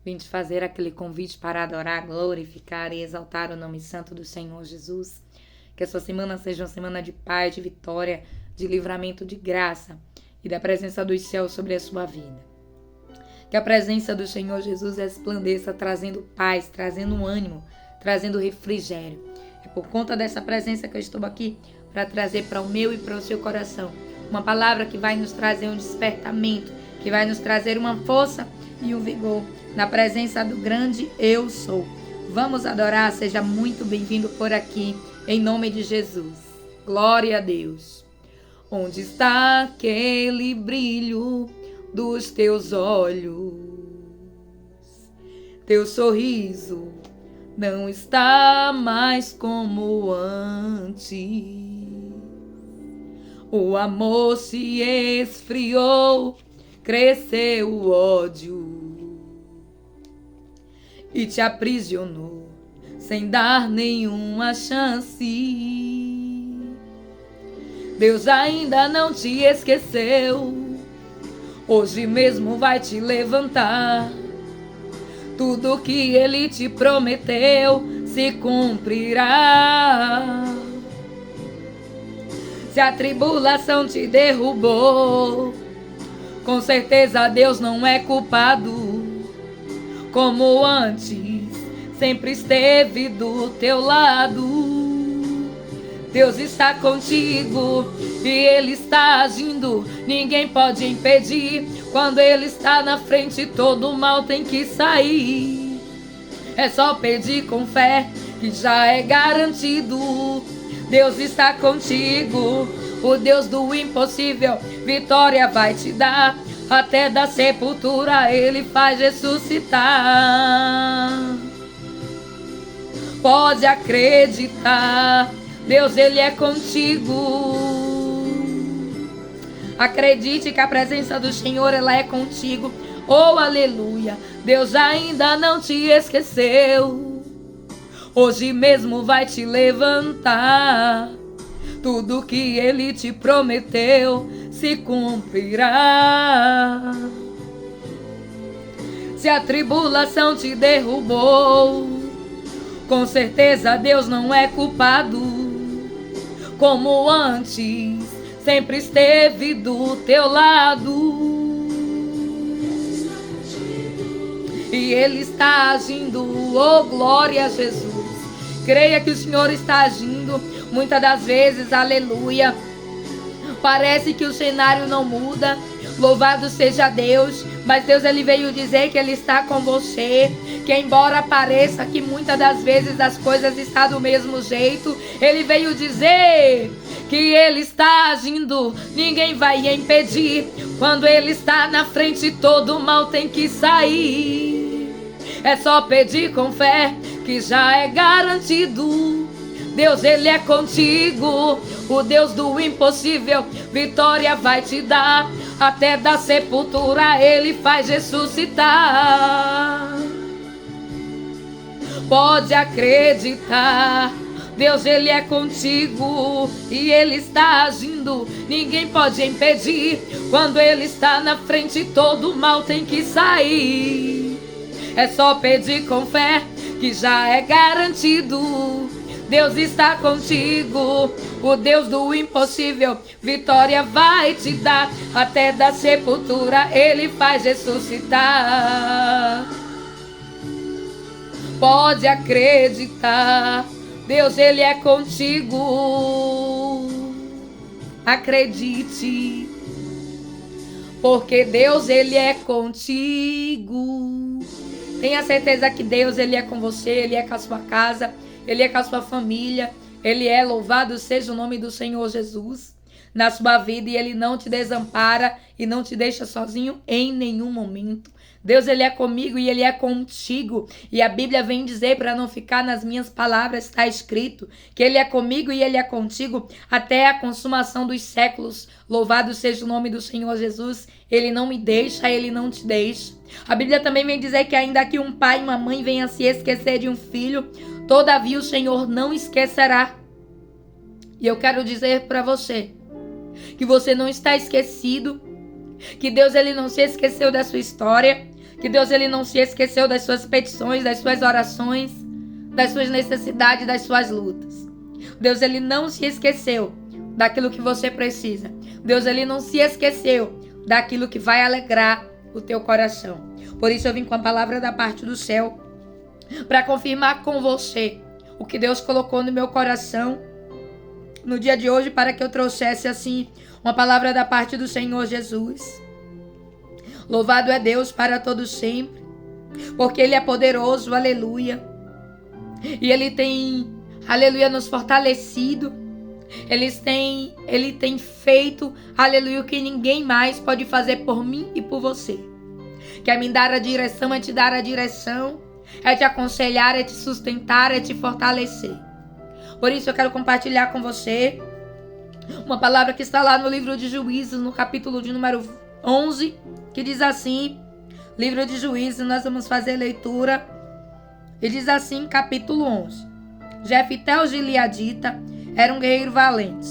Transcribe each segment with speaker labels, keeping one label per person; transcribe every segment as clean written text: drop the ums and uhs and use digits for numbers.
Speaker 1: Vim te fazer aquele convite para adorar, glorificar e exaltar o nome santo do Senhor Jesus. Que a sua semana seja uma semana de paz, de vitória, de livramento, de graça e da presença dos céus sobre a sua vida. Que a presença do Senhor Jesus resplandeça, trazendo paz, trazendo ânimo, trazendo refrigério. É por conta dessa presença que eu estou aqui para trazer para o meu e para o seu coração uma palavra que vai nos trazer um despertamento, que vai nos trazer uma força e um vigor na presença do grande Eu Sou. Vamos adorar, seja muito bem-vindo por aqui, em nome de Jesus. Glória a Deus. Onde está aquele brilho dos teus olhos? Teu sorriso não está mais como antes. O amor se esfriou, cresceu o ódio e te aprisionou sem dar nenhuma chance. Deus ainda não te esqueceu, hoje mesmo vai te levantar. Tudo que Ele te prometeu se cumprirá. Se a tribulação te derrubou, com certeza Deus não é culpado. Como antes, sempre esteve do teu lado. Deus está contigo e Ele está agindo. Ninguém pode impedir. Quando Ele está na frente, todo mal tem que sair. É só pedir com fé que já é garantido. Deus está contigo, o Deus do impossível, vitória vai te dar. Até da sepultura Ele faz ressuscitar. Pode acreditar, Deus Ele é contigo. Acredite que a presença do Senhor ela é contigo. Oh, aleluia, Deus ainda não te esqueceu. Hoje mesmo vai te levantar. Tudo que Ele te prometeu se cumprirá. Se a tribulação te derrubou, com certeza Deus não é culpado. Como antes, sempre esteve do teu lado. E Ele está agindo, oh glória a Jesus. Creia que o Senhor está agindo. Muitas das vezes, aleluia, parece que o cenário não muda. Louvado seja Deus. Mas Deus Ele veio dizer que Ele está com você. Que embora pareça que muitas das vezes as coisas estão do mesmo jeito, Ele veio dizer que Ele está agindo. Ninguém vai impedir. Quando Ele está na frente, todo mal tem que sair. É só pedir com fé que já é garantido. Deus Ele é contigo, o Deus do impossível, vitória vai te dar. Até da sepultura Ele faz ressuscitar. Pode acreditar, Deus Ele é contigo e Ele está agindo. Ninguém pode impedir. Quando Ele está na frente, todo mal tem que sair. É só pedir com fé que já é garantido. Deus está contigo, o Deus do impossível, vitória vai te dar. Até da sepultura Ele faz ressuscitar. Pode acreditar, Deus Ele é contigo. Acredite, porque Deus Ele é contigo. Tenha certeza que Deus Ele é com você, Ele é com a sua casa, Ele é com a sua família. Ele é, louvado seja o nome do Senhor Jesus na sua vida, e Ele não te desampara e não te deixa sozinho em nenhum momento. Deus Ele é comigo e Ele é contigo. E a Bíblia vem dizer, para não ficar nas minhas palavras, está escrito que Ele é comigo e Ele é contigo até a consumação dos séculos. Louvado seja o nome do Senhor Jesus. Ele não me deixa, Ele não te deixa. A Bíblia também vem dizer que ainda que um pai e uma mãe venham se esquecer de um filho, todavia o Senhor não esquecerá. E eu quero dizer para você que você não está esquecido, que Deus Ele não se esqueceu da sua história, Que Deus ele não se esqueceu das suas petições, das suas orações, das suas necessidades, das suas lutas. Deus ele não se esqueceu daquilo que você precisa. Deus ele não se esqueceu daquilo que vai alegrar o teu coração. Por isso eu vim com a palavra da parte do céu para confirmar com você o que Deus colocou no meu coração no dia de hoje, para que eu trouxesse assim uma palavra da parte do Senhor Jesus. Louvado é Deus para todo sempre, porque Ele é poderoso, aleluia. E Ele tem, aleluia, nos fortalecido. Ele tem feito, aleluia, o que ninguém mais pode fazer por mim e por você. Quer me dar a direção, é te dar a direção, é te aconselhar, é te sustentar, é te fortalecer. Por isso eu quero compartilhar com você uma palavra que está lá no livro de Juízes, no capítulo de número 11, que diz assim, livro de Juízes, nós vamos fazer a leitura, e diz assim, capítulo 11. Jefté o gileadita era um guerreiro valente.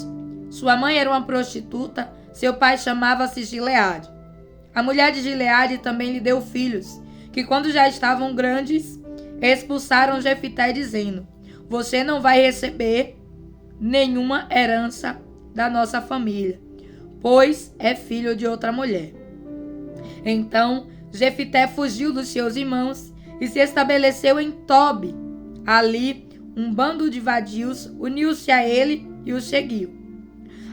Speaker 1: Sua mãe era uma prostituta, seu pai chamava-se Gileade. A mulher de Gileade também lhe deu filhos, que quando já estavam grandes, expulsaram Jefté dizendo, você não vai receber nenhuma herança da nossa família, pois é filho de outra mulher. Então Jefté fugiu dos seus irmãos e se estabeleceu em Tobi. Ali um bando de vadios uniu-se a ele e o seguiu.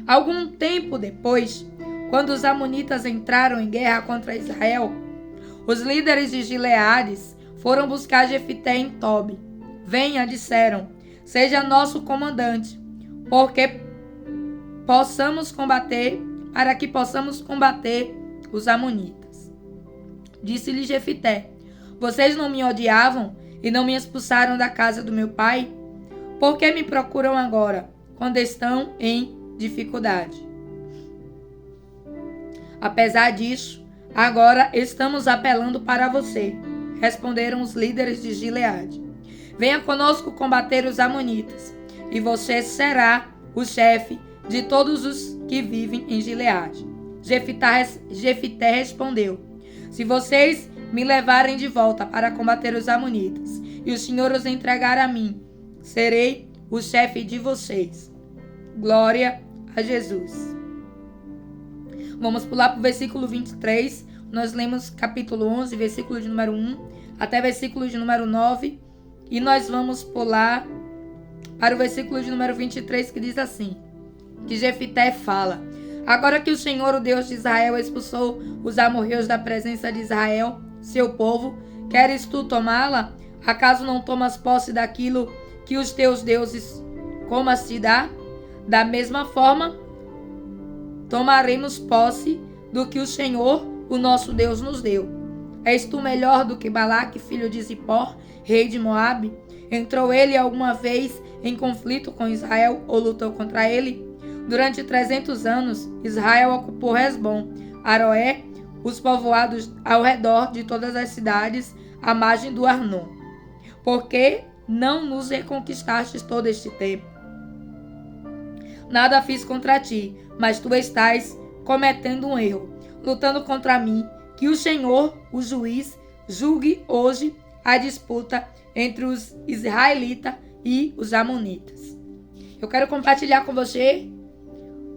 Speaker 1: Algum tempo depois, quando os amonitas entraram em guerra contra Israel, os líderes de Gileades foram buscar Jefté em Tobi. Venha, disseram, seja nosso comandante, para que possamos combater os amonitas. Disse-lhe Jefté, vocês não me odiavam e não me expulsaram da casa do meu pai? Por que me procuram agora, quando estão em dificuldade? Apesar disso, agora estamos apelando para você, responderam os líderes de Gileade. Venha conosco combater os amonitas, e você será o chefe de todos os que vivem em Gileade. Jefté respondeu, se vocês me levarem de volta para combater os amonitas, e o Senhor os entregar a mim, serei o chefe de vocês. Glória a Jesus. Vamos pular para o versículo 23. Nós lemos capítulo 11, versículo de número 1, até versículo de número 9. E nós vamos pular para o versículo de número 23, que diz assim, que Jefté fala, agora que o Senhor, o Deus de Israel, expulsou os amorreus da presença de Israel, seu povo, queres tu tomá-la? Acaso não tomas posse daquilo que os teus deuses comas te dá? Da mesma forma, tomaremos posse do que o Senhor, o nosso Deus, nos deu. És tu melhor do que Balaque, filho de Zippor, rei de Moabe? Entrou ele alguma vez em conflito com Israel ou lutou contra ele? Durante 300 anos, Israel ocupou Hesbom, Aroé, os povoados ao redor de todas as cidades à margem do Arnon. Por que não nos reconquistastes todo este tempo? Nada fiz contra ti, mas tu estás cometendo um erro, lutando contra mim. Que o Senhor, o juiz, julgue hoje a disputa entre os israelitas e os amonitas. Eu quero compartilhar com você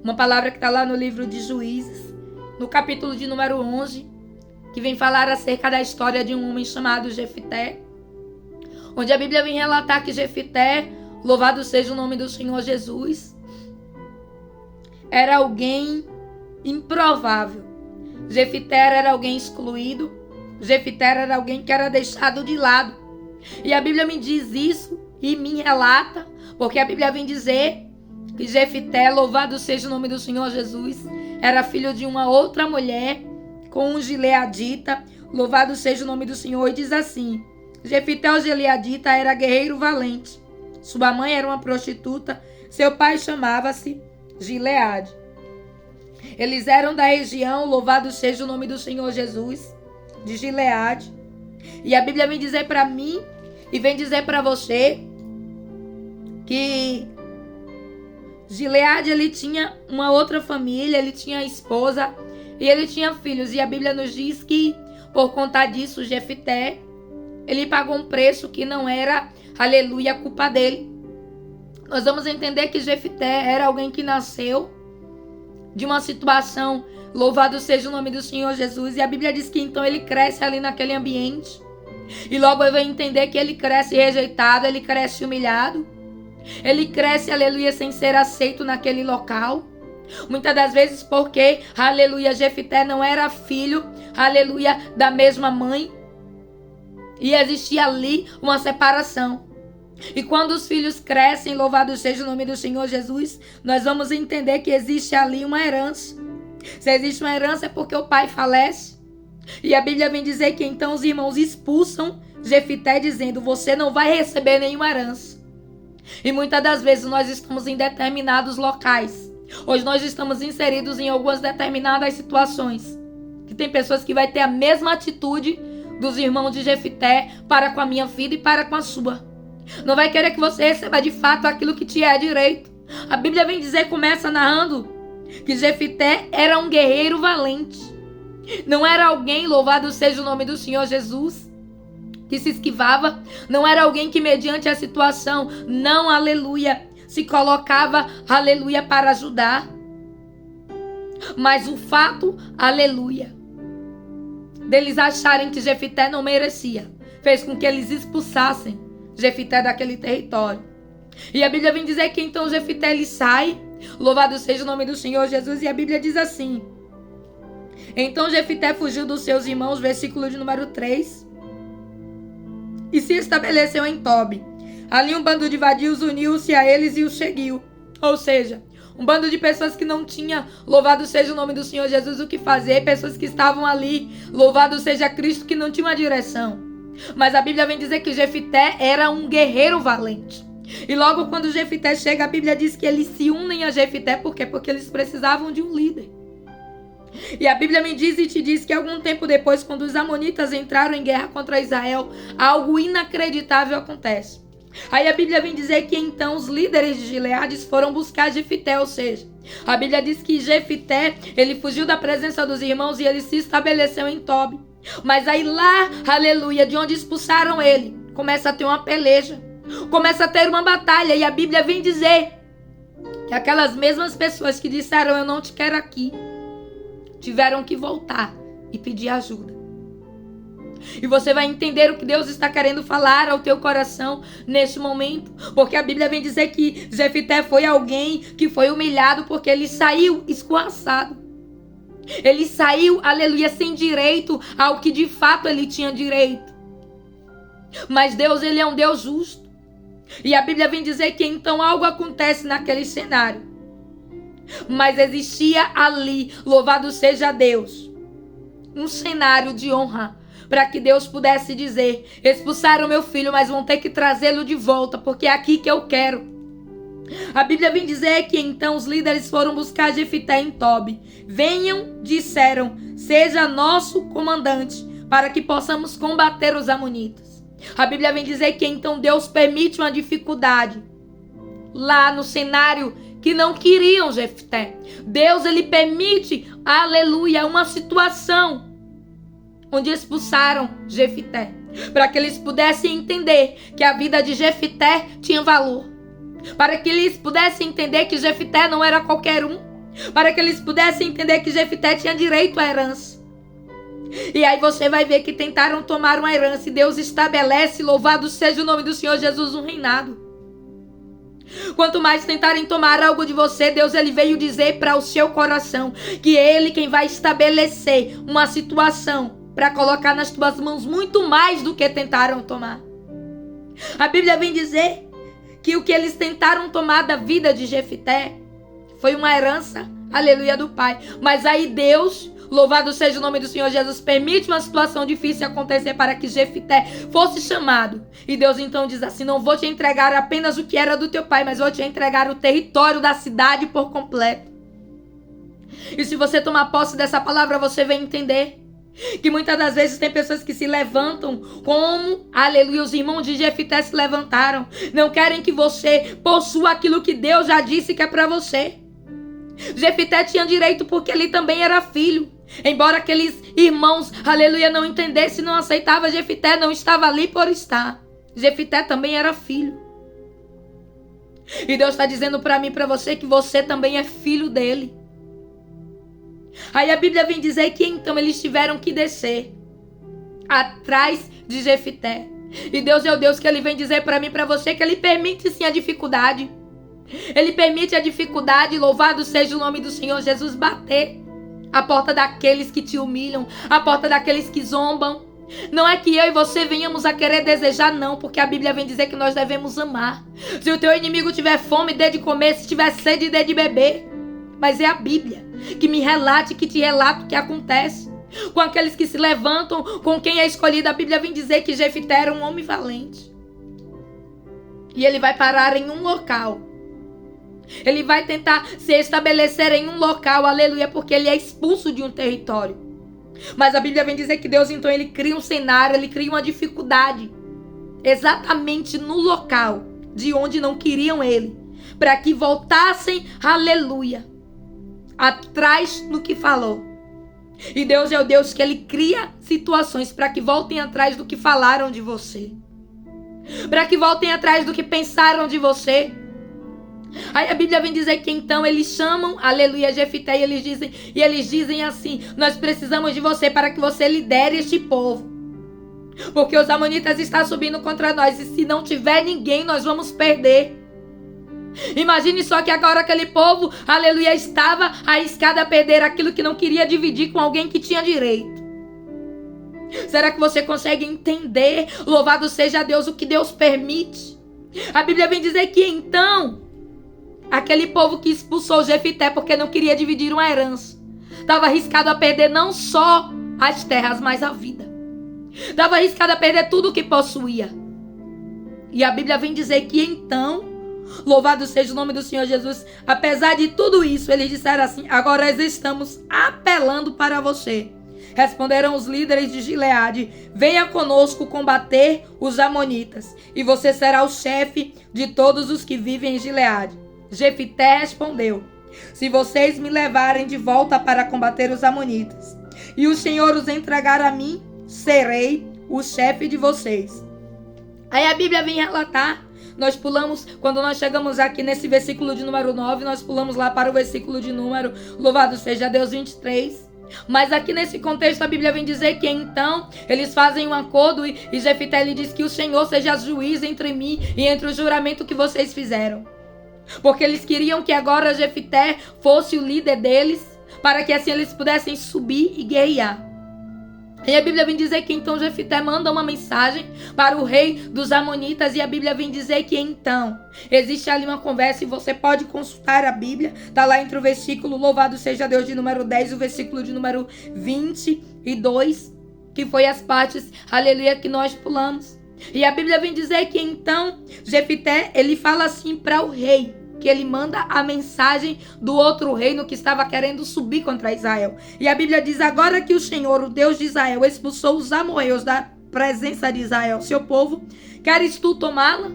Speaker 1: uma palavra que está lá no livro de Juízes, no capítulo de número 11, que vem falar acerca da história de um homem chamado Jefté, onde a Bíblia vem relatar que Jefté, louvado seja o nome do Senhor Jesus, era alguém improvável. Jefté era alguém excluído. Jefté era alguém que era deixado de lado. E a Bíblia me diz isso e me relata, porque a Bíblia vem dizer que Jefté, louvado seja o nome do Senhor Jesus, era filho de uma outra mulher com um gileadita. Louvado seja o nome do Senhor. E diz assim, Jefté o gileadita era guerreiro valente. Sua mãe era uma prostituta. Seu pai chamava-se Gileade. Eles eram da região, louvado seja o nome do Senhor Jesus, de Gileade. E a Bíblia vem dizer para mim e vem dizer para você que Gileade, ele tinha uma outra família, ele tinha esposa e ele tinha filhos. E a Bíblia nos diz que por conta disso, Jefté, ele pagou um preço que não era, aleluia, a culpa dele. Nós vamos entender que Jefté era alguém que nasceu de uma situação, louvado seja o nome do Senhor Jesus, e a Bíblia diz que então ele cresce ali naquele ambiente, e logo eu vou entender que ele cresce rejeitado, ele cresce humilhado, ele cresce, aleluia, sem ser aceito naquele local. Muitas das vezes porque, aleluia, Jefté não era filho, aleluia, da mesma mãe. E existia ali uma separação. E quando os filhos crescem, louvado seja o nome do Senhor Jesus, nós vamos entender que existe ali uma herança. Se existe uma herança é porque o pai falece. E a Bíblia vem dizer que então os irmãos expulsam Jefté dizendo, você não vai receber nenhuma herança. E muitas das vezes nós estamos em determinados locais. Hoje nós estamos inseridos em algumas determinadas situações. Que tem pessoas que vai ter a mesma atitude dos irmãos de Jefté para com a minha vida e para com a sua. Não vai querer que você receba de fato aquilo que te é direito. A Bíblia vem dizer, começa narrando, que Jefté era um guerreiro valente. Não era alguém, louvado seja o nome do Senhor Jesus, que se esquivava. Não era alguém que mediante a situação, não, aleluia, se colocava, aleluia, para ajudar. Mas o fato, aleluia, deles acharem que Jefté não merecia, fez com que eles expulsassem Jefté daquele território. E a Bíblia vem dizer que então Jefté ele sai, louvado seja o nome do Senhor Jesus, e a Bíblia diz assim, então Jefté fugiu dos seus irmãos, versículo de número 3, e se estabeleceu em Tobi. Ali um bando de vadios uniu-se a eles e os seguiu. Ou seja, um bando de pessoas que não tinha, louvado seja o nome do Senhor Jesus, o que fazer. Pessoas que estavam ali, louvado seja Cristo, que não tinha uma direção. Mas a Bíblia vem dizer que Jefté era um guerreiro valente. E logo quando Jefté chega, a Bíblia diz que eles se unem a Jefté. Por quê? Porque eles precisavam de um líder. E a Bíblia me diz e te diz que algum tempo depois, quando os amonitas entraram em guerra contra Israel, algo inacreditável acontece. Aí a Bíblia vem dizer que então os líderes de Gileades foram buscar Jefté, ou seja, a Bíblia diz que Jefté, ele fugiu da presença dos irmãos e ele se estabeleceu em Tobi. Mas aí lá, aleluia, de onde expulsaram ele, começa a ter uma peleja, começa a ter uma batalha, e a Bíblia vem dizer que aquelas mesmas pessoas que disseram eu não te quero aqui, tiveram que voltar e pedir ajuda. E você vai entender o que Deus está querendo falar ao teu coração neste momento. Porque a Bíblia vem dizer que Jefté foi alguém que foi humilhado porque ele saiu escorraçado. Ele saiu, aleluia, sem direito ao que de fato ele tinha direito. Mas Deus, ele é um Deus justo. E a Bíblia vem dizer que então algo acontece naquele cenário. Mas existia ali, louvado seja Deus, um cenário de honra. Para que Deus pudesse dizer, expulsaram meu filho, mas vão ter que trazê-lo de volta, porque é aqui que eu quero. A Bíblia vem dizer que então os líderes foram buscar Jefté em Tobi. Venham, disseram, seja nosso comandante, para que possamos combater os amonitas. A Bíblia vem dizer que então Deus permite uma dificuldade lá no cenário que não queriam Jefté. Deus, ele permite, aleluia, uma situação onde expulsaram Jefté, para que eles pudessem entender que a vida de Jefté tinha valor, para que eles pudessem entender que Jefté não era qualquer um, para que eles pudessem entender que Jefté tinha direito à herança. E aí você vai ver que tentaram tomar uma herança e Deus estabelece, louvado seja o nome do Senhor Jesus, um reinado. Quanto mais tentarem tomar algo de você, Deus, ele veio dizer para o seu coração que ele quem vai estabelecer uma situação para colocar nas tuas mãos muito mais do que tentaram tomar. A Bíblia vem dizer que o que eles tentaram tomar da vida de Jefté foi uma herança, aleluia, do pai. Mas aí Deus, louvado seja o nome do Senhor Jesus, permite uma situação difícil acontecer para que Jefté fosse chamado. E Deus então diz assim, não vou te entregar apenas o que era do teu pai, mas vou te entregar o território da cidade por completo. E se você tomar posse dessa palavra, você vai entender que muitas das vezes tem pessoas que se levantam como, aleluia, os irmãos de Jefté se levantaram. Não querem que você possua aquilo que Deus já disse que é para você. Jefté tinha direito porque ele também era filho. Embora aqueles irmãos, aleluia, não entendessem, não aceitavam, Jefité não estava ali por estar. Jefité também era filho. E Deus está dizendo para mim e para você que você também é filho dele. Aí a Bíblia vem dizer que então eles tiveram que descer atrás de Jefité. E Deus é o Deus que ele vem dizer para mim e para você que ele permite sim a dificuldade. Ele permite a dificuldade, louvado seja o nome do Senhor Jesus, bater a porta daqueles que te humilham, a porta daqueles que zombam. Não é que eu e você venhamos a querer desejar, não, porque a Bíblia vem dizer que nós devemos amar. Se o teu inimigo tiver fome, dê de comer, se tiver sede, dê de beber. Mas é a Bíblia que me relate, que te relata o que acontece com aqueles que se levantam, com quem é escolhido. A Bíblia vem dizer que Jefité era um homem valente. E ele vai parar em um local. Ele vai tentar se estabelecer em um local, aleluia, porque ele é expulso de um território. Mas a Bíblia vem dizer que Deus, então, ele cria um cenário, ele cria uma dificuldade. Exatamente no local de onde não queriam ele. Para que voltassem, aleluia, atrás do que falou. E Deus é o Deus que ele cria situações para que voltem atrás do que falaram de você. Para que voltem atrás do que pensaram de você. Aí a Bíblia vem dizer que então eles chamam, aleluia, Jefité, e eles dizem assim: nós precisamos de você para que você lidere este povo. Porque os amonitas estão subindo contra nós e se não tiver ninguém, nós vamos perder. Imagine só que agora aquele povo, aleluia, estava arriscado a perder aquilo que não queria dividir com alguém que tinha direito. Será que você consegue entender, louvado seja Deus, o que Deus permite? A Bíblia vem dizer que então aquele povo que expulsou Jefité porque não queria dividir uma herança, estava arriscado a perder não só as terras, mas a vida. Estava arriscado a perder tudo o que possuía. E a Bíblia vem dizer que então, louvado seja o nome do Senhor Jesus, apesar de tudo isso, eles disseram assim: agora nós estamos apelando para você. Responderam os líderes de Gileade: venha conosco combater os amonitas, e você será o chefe de todos os que vivem em Gileade. Jefité respondeu: se vocês me levarem de volta para combater os amonitas, e o Senhor os entregar a mim, serei o chefe de vocês. Aí a Bíblia vem relatar, nós pulamos, quando nós chegamos aqui nesse versículo de número 9, nós pulamos lá para o versículo de número, louvado seja Deus, 23. Mas aqui nesse contexto a Bíblia vem dizer que então eles fazem um acordo e Jefité lhe diz que o Senhor seja juiz entre mim e entre o juramento que vocês fizeram. Porque eles queriam que agora Jefité fosse o líder deles, para que assim eles pudessem subir e guerrear. E a Bíblia vem dizer que então Jefité manda uma mensagem para o rei dos amonitas, e a Bíblia vem dizer que então existe ali uma conversa, e você pode consultar a Bíblia, está lá entre o versículo, louvado seja Deus, de número 10 e o versículo de número 22, que foi as partes, aleluia, que nós pulamos. E a Bíblia vem dizer que então Jefité, ele fala assim para o rei, que ele manda a mensagem do outro reino que estava querendo subir contra Israel. E a Bíblia diz: agora que o Senhor, o Deus de Israel, expulsou os amorreus da presença de Israel, seu povo, queres tu tomá-la?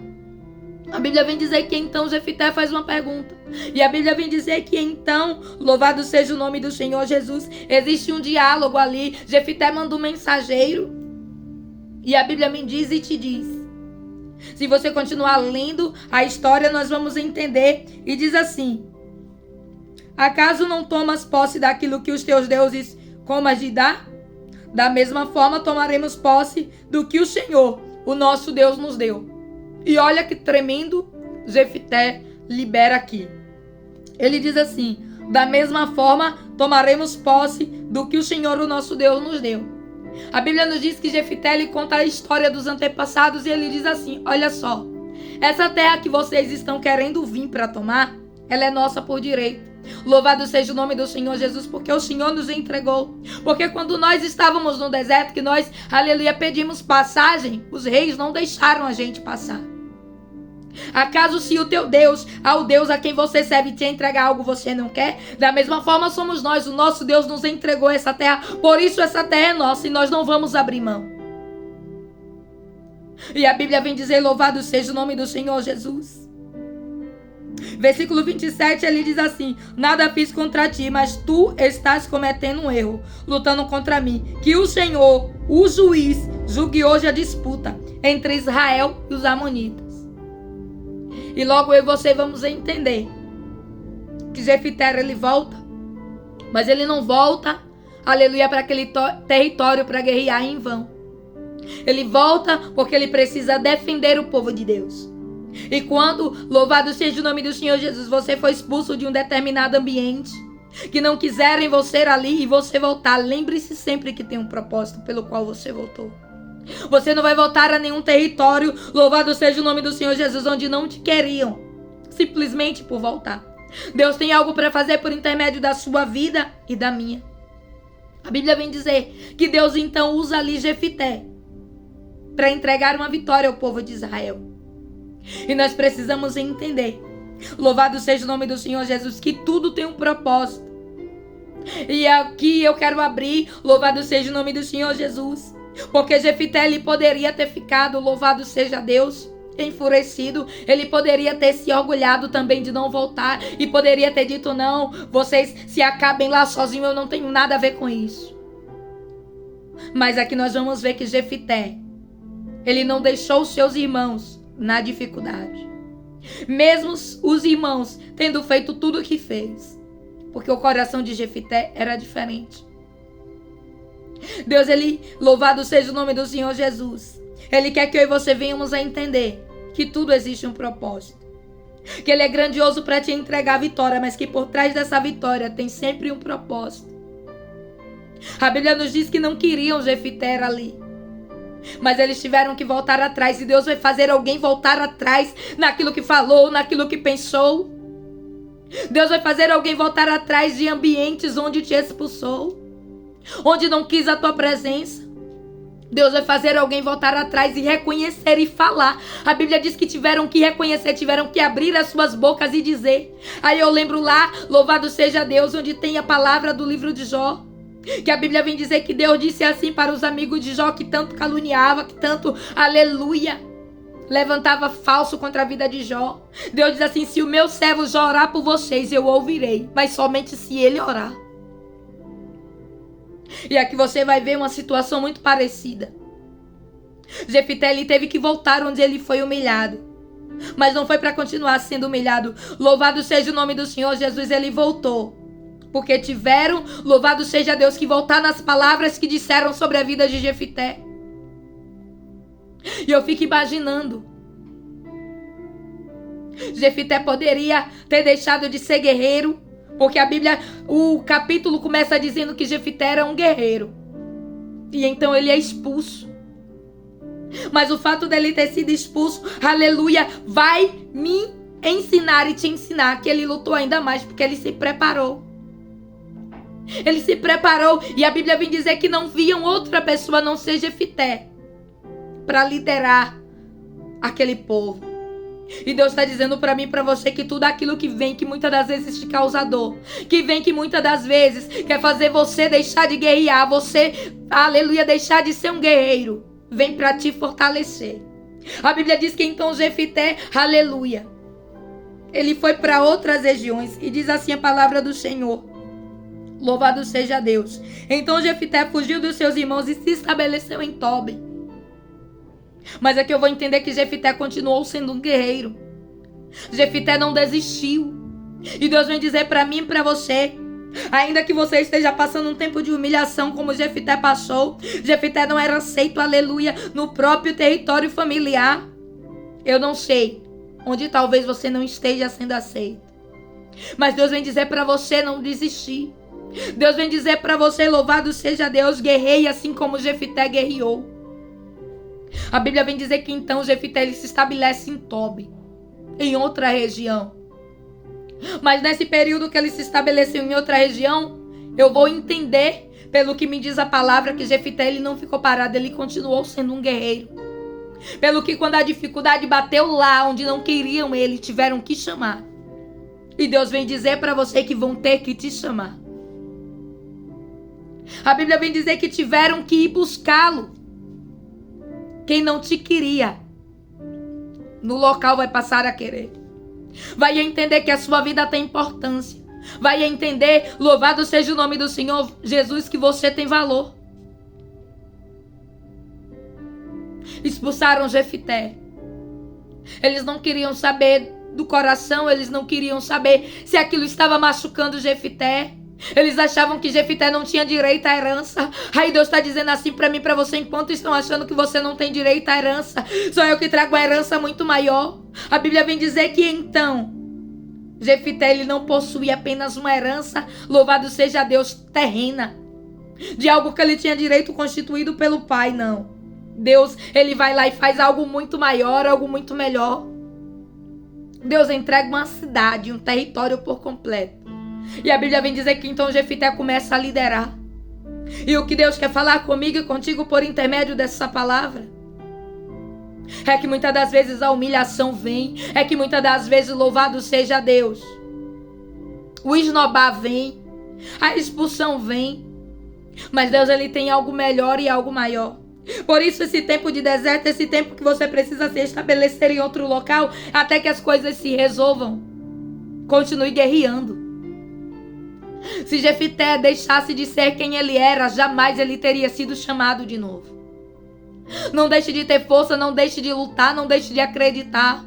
Speaker 1: A Bíblia vem dizer que então Jefité faz uma pergunta. E a Bíblia vem dizer que então, louvado seja o nome do Senhor Jesus, existe um diálogo ali. Jefité manda um mensageiro. E a Bíblia me diz e te diz. Se você continuar lendo a história, nós vamos entender. E diz assim: acaso não tomas posse daquilo que os teus deuses comas de dar? Da mesma forma tomaremos posse do que o Senhor, o nosso Deus, nos deu. E olha que tremendo Jefité libera aqui. Ele diz assim: da mesma forma tomaremos posse do que o Senhor, o nosso Deus, nos deu. A Bíblia nos diz que Jefité, ele conta a história dos antepassados, e ele diz assim: olha só, essa terra que vocês estão querendo vir para tomar, ela é nossa por direito. Louvado seja o nome do Senhor Jesus, porque o Senhor nos entregou. Porque quando nós estávamos no deserto, que nós, aleluia, pedimos passagem, os reis não deixaram a gente passar. Acaso se o teu Deus, ao Deus a quem você serve, te entregar algo você não quer? Da mesma forma somos nós, o nosso Deus nos entregou essa terra, por isso essa terra é nossa e nós não vamos abrir mão. E a Bíblia vem dizer: louvado seja o nome do Senhor Jesus, Versículo 27, ele diz assim: nada fiz contra ti, mas tu estás cometendo um erro, lutando contra mim. Que o Senhor, o juiz, julgue hoje a disputa entre Israel e os amonitas. E logo eu e você vamos entender que Jefité, ele volta, mas ele não volta, aleluia, para aquele território para guerrear em vão. Ele volta porque ele precisa defender o povo de Deus. E quando, louvado seja o nome do Senhor Jesus, você foi expulso de um determinado ambiente, que não quiserem você ali e você voltar, lembre-se sempre que tem um propósito pelo qual você voltou. Você não vai voltar a nenhum território, louvado seja o nome do Senhor Jesus, onde não te queriam, simplesmente por voltar. Deus tem algo para fazer por intermédio da sua vida e da minha. A Bíblia vem dizer que Deus então usa ali Jefité para entregar uma vitória ao povo de Israel. E nós precisamos entender, louvado seja o nome do Senhor Jesus, que tudo tem um propósito. E aqui eu quero abrir, louvado seja o nome do Senhor Jesus, porque Jefité, ele poderia ter ficado, louvado seja Deus, enfurecido. Ele poderia ter se orgulhado também de não voltar e poderia ter dito: não, vocês se acabem lá sozinhos, eu não tenho nada a ver com isso. Mas aqui nós vamos ver que Jefité, ele não deixou os seus irmãos na dificuldade, mesmo os irmãos tendo feito tudo o que fez, porque o coração de Jefité era diferente. Deus, ele, louvado seja o nome do Senhor Jesus, ele quer que eu e você venhamos a entender que tudo existe um propósito, que ele é grandioso para te entregar a vitória, mas que por trás dessa vitória tem sempre um propósito. A Bíblia nos diz que não queriam Jefité ali, mas eles tiveram que voltar atrás. E Deus vai fazer alguém voltar atrás naquilo que falou, naquilo que pensou. Deus vai fazer alguém voltar atrás de ambientes onde te expulsou, onde não quis a tua presença. Deus vai fazer alguém voltar atrás e reconhecer e falar. A Bíblia diz que tiveram que reconhecer, tiveram que abrir as suas bocas e dizer. Aí eu lembro lá, louvado seja Deus, onde tem a palavra do livro de Jó, que a Bíblia vem dizer que Deus disse assim para os amigos de Jó, que tanto caluniava, que tanto, aleluia, levantava falso contra a vida de Jó. Deus diz assim: se o meu servo Jó orar por vocês, eu ouvirei, mas somente se ele orar. E aqui você vai ver uma situação muito parecida. Jefité, ele teve que voltar onde ele foi humilhado, mas não foi para continuar sendo humilhado. Louvado seja o nome do Senhor Jesus, ele voltou porque tiveram, louvado seja Deus, que voltar nas palavras que disseram sobre a vida de Jefité. E eu fico imaginando, Jefité poderia ter deixado de ser guerreiro, porque a Bíblia, o capítulo começa dizendo que Jefité era um guerreiro, e então ele é expulso. Mas o fato dele ter sido expulso, aleluia, vai me ensinar e te ensinar que ele lutou ainda mais, porque ele se preparou. Ele se preparou, e a Bíblia vem dizer que não viam outra pessoa a não ser Jefité para liderar aquele povo. E Deus está dizendo para mim e para você que tudo aquilo que vem, que muitas das vezes te causa dor, que vem que muitas das vezes quer fazer você deixar de guerrear, você, aleluia, deixar de ser um guerreiro, vem para te fortalecer. A Bíblia diz que então Jefité, aleluia, ele foi para outras regiões, e diz assim a palavra do Senhor. Louvado seja Deus. Então Jefité fugiu dos seus irmãos e se estabeleceu em Tobi. Mas aqui eu vou entender que Jefité continuou sendo um guerreiro. Jefité não desistiu. E Deus vem dizer para mim e para você, ainda que você esteja passando um tempo de humilhação como Jefité passou, Jefité não era aceito, aleluia, no próprio território familiar. Eu não sei onde talvez você não esteja sendo aceito, mas Deus vem dizer para você não desistir. Deus vem dizer para você, louvado seja Deus, guerreie assim como Jefité guerreou. A Bíblia vem dizer que então Jefité, ele se estabelece em Tobi, em outra região. Mas nesse período que ele se estabeleceu em outra região, eu vou entender, pelo que me diz a palavra, que Jefité, ele não ficou parado, ele continuou sendo um guerreiro. Pelo que quando a dificuldade bateu lá onde não queriam ele, tiveram que chamar. E Deus vem dizer para você que vão ter que te chamar. A Bíblia vem dizer que tiveram que ir buscá-lo. Quem não te queria, no local vai passar a querer. Vai entender que a sua vida tem importância. Vai entender, louvado seja o nome do Senhor Jesus, que você tem valor. Expulsaram Jefité. Eles não queriam saber do coração, eles não queriam saber se aquilo estava machucando Jefité. Eles achavam que Jefité não tinha direito à herança. Aí Deus está dizendo assim para mim, para você, enquanto estão achando que você não tem direito à herança, sou eu que trago a herança muito maior. A Bíblia vem dizer que então Jefité, ele não possuía apenas uma herança, louvado seja Deus, terrena, de algo que ele tinha direito constituído pelo pai, não. Deus, ele vai lá e faz algo muito maior, algo muito melhor. Deus entrega uma cidade, um território por completo. E a Bíblia vem dizer que então Jefité começa a liderar. E o que Deus quer falar comigo e contigo por intermédio dessa palavra é que muitas das vezes a humilhação vem, é que muitas das vezes, louvado seja Deus, o esnobar vem, a expulsão vem, mas Deus, ele tem algo melhor e algo maior. Por isso esse tempo de deserto, esse tempo que você precisa se estabelecer em outro local até que as coisas se resolvam, continue guerreando. Se Jefité deixasse de ser quem ele era, jamais ele teria sido chamado de novo. Não deixe de ter força, não deixe de lutar, não deixe de acreditar.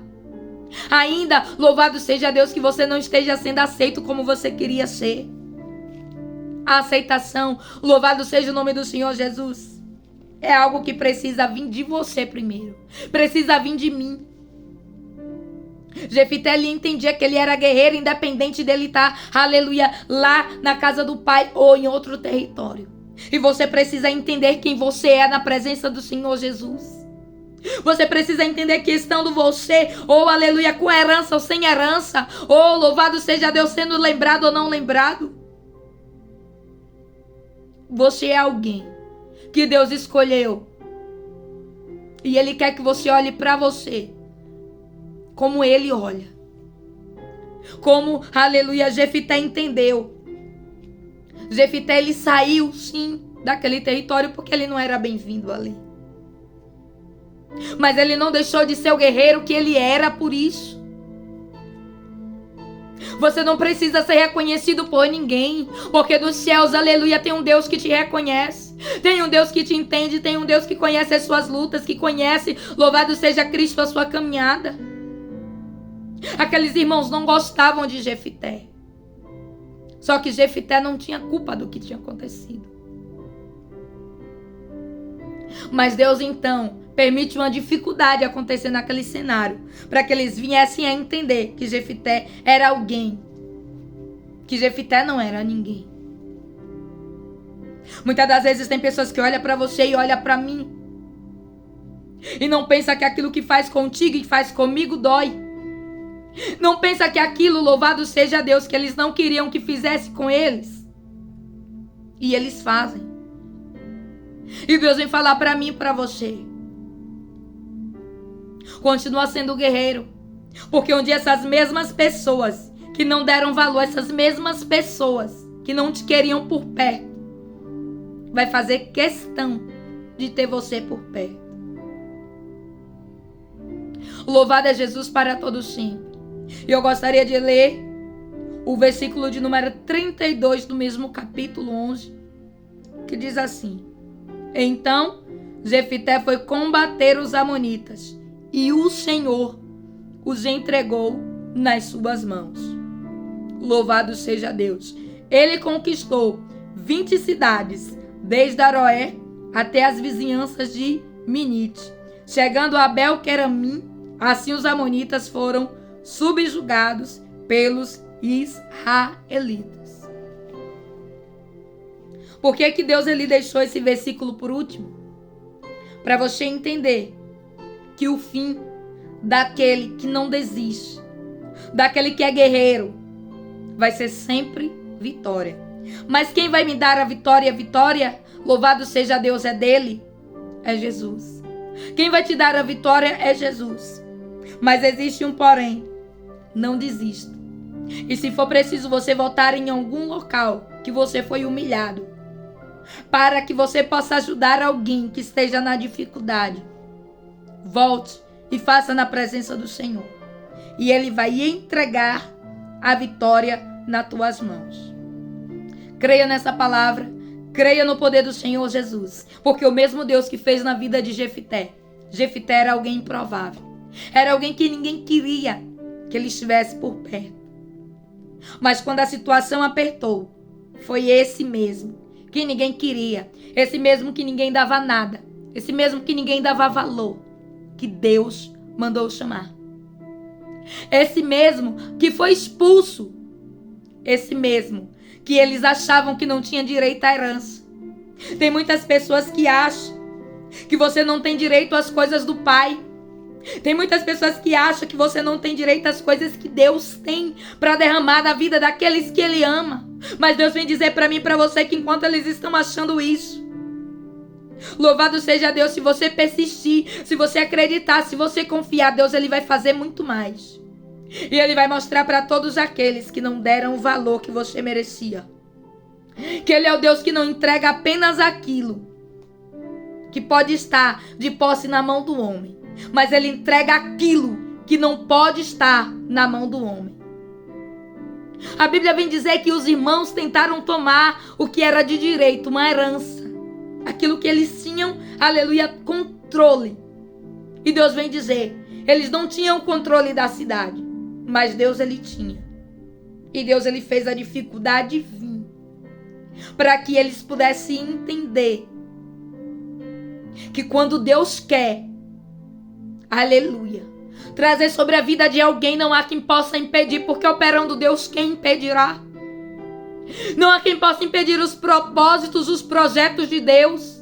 Speaker 1: Ainda, louvado seja Deus, que você não esteja sendo aceito como você queria ser. A aceitação, louvado seja o nome do Senhor Jesus, é algo que precisa vir de você primeiro. Precisa vir de mim. Jefité, ele entendia que ele era guerreiro, independente dele estar, aleluia, lá na casa do pai ou em outro território. E você precisa entender quem você é na presença do Senhor Jesus. Você precisa entender que estando você, ou aleluia, com herança ou sem herança, ou louvado seja Deus, sendo lembrado ou não lembrado, você é alguém que Deus escolheu. E Ele quer que você olhe para você como Ele olha. Como, aleluia, Jefité entendeu. Jefité, ele saiu, sim, daquele território porque ele não era bem-vindo ali. Mas ele não deixou de ser o guerreiro que ele era por isso. Você não precisa ser reconhecido por ninguém, porque dos céus, aleluia, tem um Deus que te reconhece. Tem um Deus que te entende, tem um Deus que conhece as suas lutas, que conhece, louvado seja Cristo, a sua caminhada. Aqueles irmãos não gostavam de Jefité. Só que Jefité não tinha culpa do que tinha acontecido. Mas Deus então permite uma dificuldade acontecer naquele cenário, para que eles viessem a entender que Jefité era alguém, que Jefité não era ninguém. Muitas das vezes tem pessoas que olham para você e olham para mim e não pensa que aquilo que faz contigo e faz comigo dói. Não pensa que aquilo, louvado seja Deus, que eles não queriam que fizesse com eles. E eles fazem. E Deus vem falar para mim e para você. Continua sendo guerreiro. Porque um dia essas mesmas pessoas que não deram valor, essas mesmas pessoas que não te queriam por perto, vai fazer questão de ter você por perto. Louvado é Jesus para todo sempre. E eu gostaria de ler o versículo de número 32 do mesmo capítulo 11, que diz assim: Então Jefité foi combater os amonitas, e o Senhor os entregou nas suas mãos. Louvado seja Deus. Ele conquistou 20 cidades, desde Aroé até as vizinhanças de Minite, chegando a Bel-Queramim. Assim os amonitas foram subjugados pelos israelitas. Por que que Deus ele deixou esse versículo por último? Para você entender que o fim daquele que não desiste, daquele que é guerreiro, vai ser sempre vitória. Mas quem vai me dar a vitória? Louvado seja Deus, é dele, é Jesus. Quem vai te dar a vitória é Jesus. Mas existe um porém. Não desista. E se for preciso você voltar em algum local que você foi humilhado, para que você possa ajudar alguém que esteja na dificuldade, volte e faça na presença do Senhor. e Ele vai entregar a vitória nas tuas mãos. Creia nessa palavra, creia no poder do Senhor Jesus, porque o mesmo Deus que fez na vida de Jefité era alguém improvável, era alguém que ninguém queria que ele estivesse por perto. Mas quando a situação apertou, foi esse mesmo que ninguém queria, esse mesmo que ninguém dava nada, esse mesmo que ninguém dava valor, que Deus mandou chamar. Esse mesmo que foi expulso, esse mesmo que eles achavam que não tinha direito à herança. Tem muitas pessoas que acham que você não tem direito às coisas do Pai. Tem muitas pessoas que acham que você não tem direito às coisas que Deus tem para derramar na vida daqueles que Ele ama. Mas Deus vem dizer para mim e para você que enquanto eles estão achando isso, louvado seja Deus, se você persistir, se você acreditar, se você confiar, Deus Ele vai fazer muito mais. E Ele vai mostrar para todos aqueles que não deram o valor que você merecia, que Ele é o Deus que não entrega apenas aquilo que pode estar de posse na mão do homem, mas Ele entrega aquilo que não pode estar na mão do homem. A Bíblia vem dizer que os irmãos tentaram tomar o que era de direito, uma herança, aquilo que eles tinham, aleluia, controle. E Deus vem dizer, eles não tinham controle da cidade, mas Deus Ele tinha. E Deus Ele fez a dificuldade vir, para que eles pudessem entender que quando Deus quer, aleluia, trazer sobre a vida de alguém, não há quem possa impedir, porque operando Deus, quem impedirá? Não há quem possa impedir os propósitos, os projetos de Deus.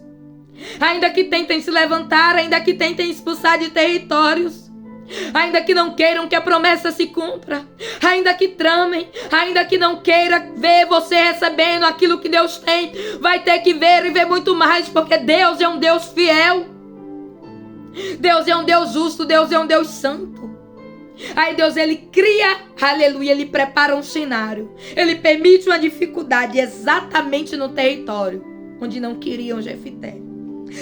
Speaker 1: Ainda que tentem se levantar, ainda que tentem expulsar de territórios, ainda que não queiram que a promessa se cumpra, ainda que tramem, ainda que não queira ver você recebendo aquilo que Deus tem, vai ter que ver e ver muito mais, porque Deus é um Deus fiel. Deus é um Deus justo, Deus é um Deus santo. Aí Deus, Ele cria, aleluia, Ele prepara um cenário, Ele permite uma dificuldade exatamente no território onde não queriam Jefité.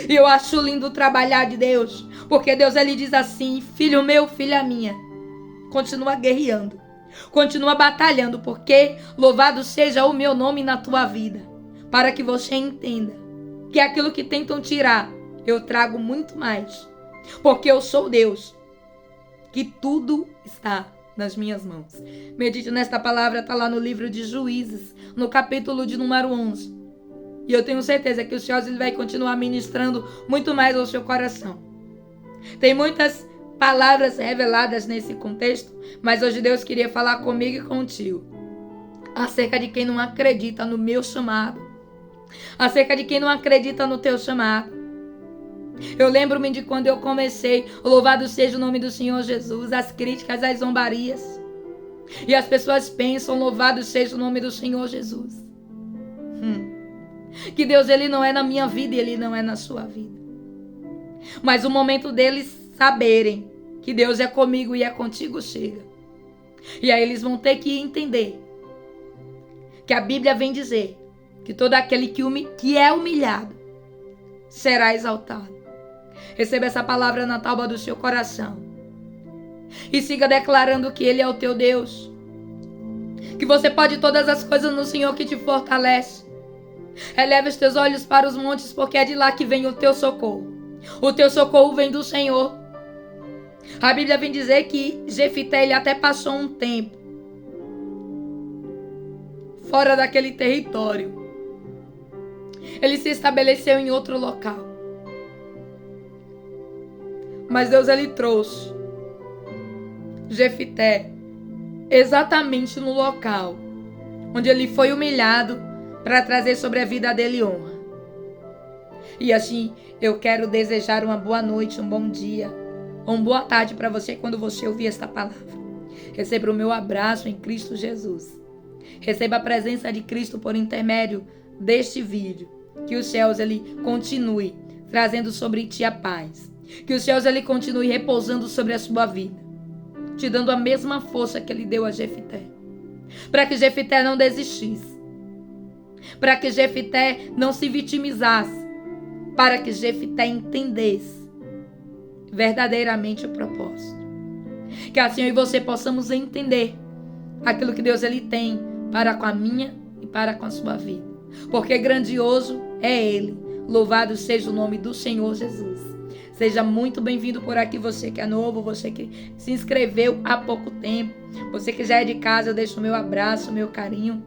Speaker 1: E eu acho lindo o trabalhar de Deus, porque Deus, Ele diz assim, filho meu, filha minha, continua guerreando, continua batalhando, porque louvado seja o meu nome na tua vida, para que você entenda que aquilo que tentam tirar, eu trago muito mais, porque eu sou Deus, que tudo está nas minhas mãos. Medite nesta palavra, está lá no livro de Juízes, no capítulo de número 11. E eu tenho certeza que o Senhor Ele vai continuar ministrando muito mais ao seu coração. Tem muitas palavras reveladas nesse contexto, mas hoje Deus queria falar comigo e contigo acerca de quem não acredita no meu chamado, acerca de quem não acredita no teu chamado. Eu lembro-me de quando eu comecei, louvado seja o nome do Senhor Jesus, as críticas, as zombarias. E as pessoas pensam, louvado seja o nome do Senhor Jesus. Que Deus, Ele não é na minha vida e Ele não é na sua vida. Mas o momento deles saberem que Deus é comigo e é contigo chega. E aí eles vão ter que entender que a Bíblia vem dizer que todo aquele que é humilhado será exaltado. Receba essa palavra na tábua do seu coração. E siga declarando que Ele é o teu Deus. Que você pode todas as coisas no Senhor que te fortalece. Eleva os teus olhos para os montes, porque é de lá que vem o teu socorro. O teu socorro vem do Senhor. A Bíblia vem dizer que Jefité, ele até passou um tempo fora daquele território. Ele se estabeleceu em outro local. Mas Deus, Ele trouxe Jefité exatamente no local onde ele foi humilhado, para trazer sobre a vida dele honra. E assim, eu quero desejar uma boa noite, um bom dia, uma boa tarde para você quando você ouvir esta palavra. Receba o meu abraço em Cristo Jesus. Receba a presença de Cristo por intermédio deste vídeo. Que os céus, Ele continue trazendo sobre ti a paz. Que os céus, Ele continue repousando sobre a sua vida, te dando a mesma força que Ele deu a Jefité, para que Jefité não desistisse, para que Jefité não se vitimizasse, para que Jefité entendesse verdadeiramente o propósito. Que assim eu e você possamos entender aquilo que Deus ele tem para com a minha e para com a sua vida. Porque grandioso é Ele. Louvado seja o nome do Senhor Jesus. Seja muito bem-vindo por aqui, você que é novo, você que se inscreveu há pouco tempo, você que já é de casa, eu deixo o meu abraço, o meu carinho.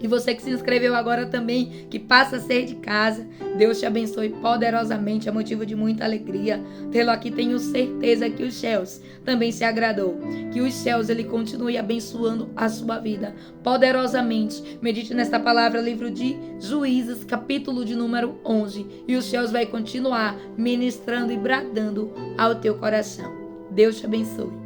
Speaker 1: E você que se inscreveu agora também, que passa a ser de casa, Deus te abençoe poderosamente, é motivo de muita alegria tê-lo aqui. Tenho certeza que os céus também se agradou, que os céus ele continue abençoando a sua vida poderosamente. Medite nesta palavra, livro de Juízes, capítulo de número 11, e os céus vai continuar ministrando e bradando ao teu coração. Deus te abençoe.